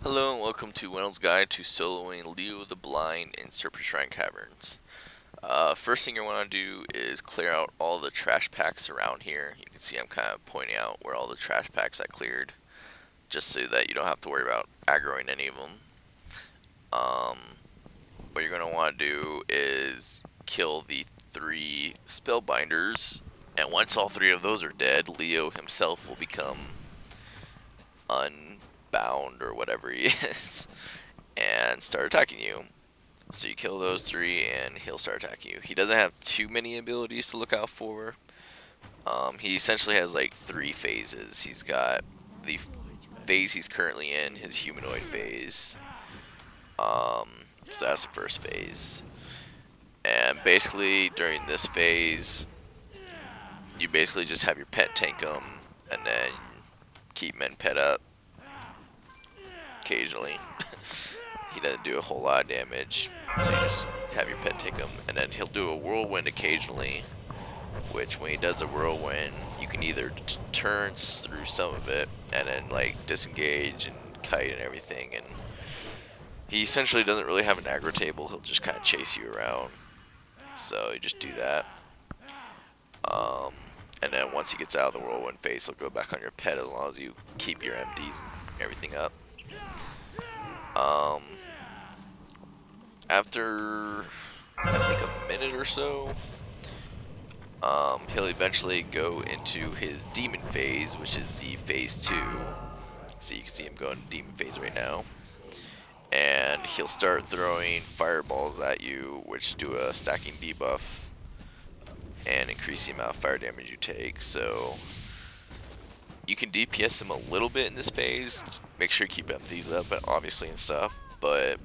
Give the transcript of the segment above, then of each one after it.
Hello and welcome to Wennell's Guide to Soloing Leo the Blind in Serpent Shrine Caverns. First thing you want to do is clear out all the trash packs around here. You can see I'm kind of pointing out where all the trash packs I cleared, just so that you don't have to worry about aggroing any of them. What you're going to want to do is kill the 3 spellbinders, and once all 3 of those are dead, Leo himself will become unbound or whatever he is and start attacking you. So you kill those 3 and he'll start attacking you. He doesn't have too many abilities to look out for. He essentially has like 3 phases. He's got the phase he's currently in, his humanoid phase. So that's the first phase. And basically during this phase, you basically just have your pet tank him and then keep men pet up occasionally. He doesn't do a whole lot of damage, so you just have your pet take him, and then he'll do a whirlwind occasionally, which when he does a whirlwind, you can either turn through some of it and then like disengage and kite and everything, and he essentially doesn't really have an aggro table. He'll just kind of chase you around, so you just do that. And then once he gets out of the whirlwind phase, he'll go back on your pet as long as you keep your MDs and everything up. After I think a minute or so, he'll eventually go into his demon phase, which is the phase 2. So you can see him going to demon phase right now. And he'll start throwing fireballs at you, which do a stacking debuff and increase the amount of fire damage you take. So you can DPS him a little bit in this phase. Make sure you keep MDs up, obviously, and stuff. But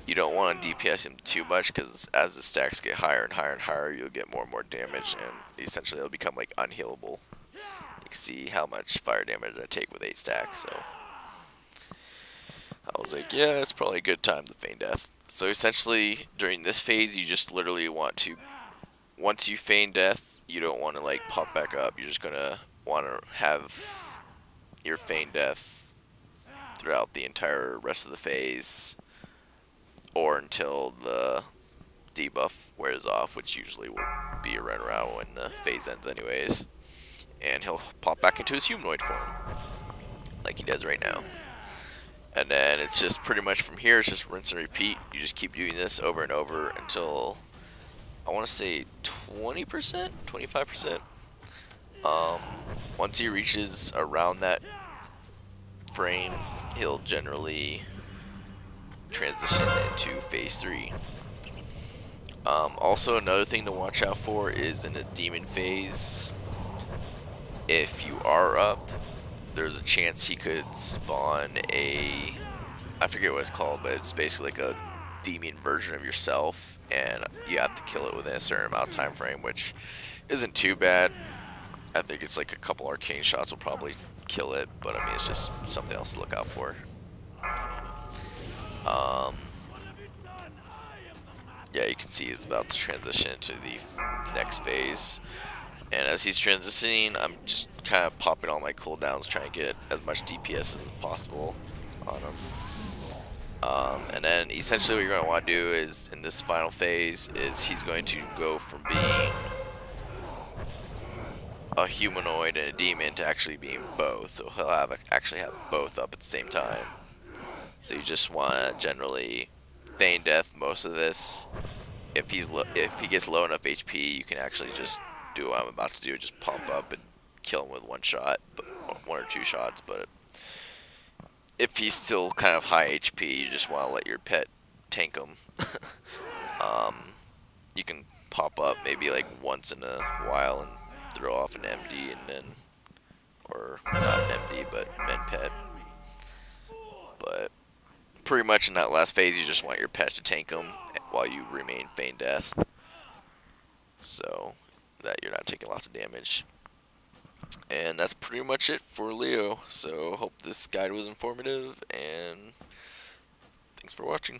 you don't want to DPS him too much, because as the stacks get higher and higher and higher, you'll get more and more damage, and essentially it'll become like unhealable. You can see how much fire damage I take with 8 stacks. So I was like, yeah, it's probably a good time to feign death. So essentially, during this phase, you just literally want to, once you feign death, you don't want to like pop back up. You're just gonna want to have your feign death throughout the entire rest of the phase, or until the debuff wears off, which usually will be around when the phase ends anyways. And he'll pop back into his humanoid form, like he does right now. And then it's just pretty much from here, it's just rinse and repeat. You just keep doing this over and over until, I want to say 20%, 25%. Once he reaches around that frame, he'll generally transition into phase 3. Also, another thing to watch out for is in the demon phase, if you are up, there's a chance he could spawn a, I forget what it's called, but it's basically like a demon version of yourself, and you have to kill it within a certain amount of time frame, which isn't too bad. I think it's like a couple arcane shots will probably kill it, but I mean, it's just something else to look out for. Yeah, you can see he's about to transition to the next phase. And as he's transitioning, I'm just kind of popping all my cooldowns, trying to get as much DPS as possible on him. And then essentially what you're going to want to do is, in this final phase, is he's going to go from being a humanoid and a demon to actually being both. So he'll actually have both up at the same time. So you just want to generally feign death most of this. If he gets low enough HP, you can actually just do what I'm about to do, just pop up and kill him with 1 shot, but 1 or 2 shots. But if he's still kind of high HP, you just want to let your pet tank him. You can pop up maybe like once in a while and throw off an MD, and then, or not MD, but men pet. But pretty much in that last phase, you just want your pet to tank him while you remain feign death, so that you're not taking lots of damage. And that's pretty much it for Leo. So hope this guide was informative, and thanks for watching.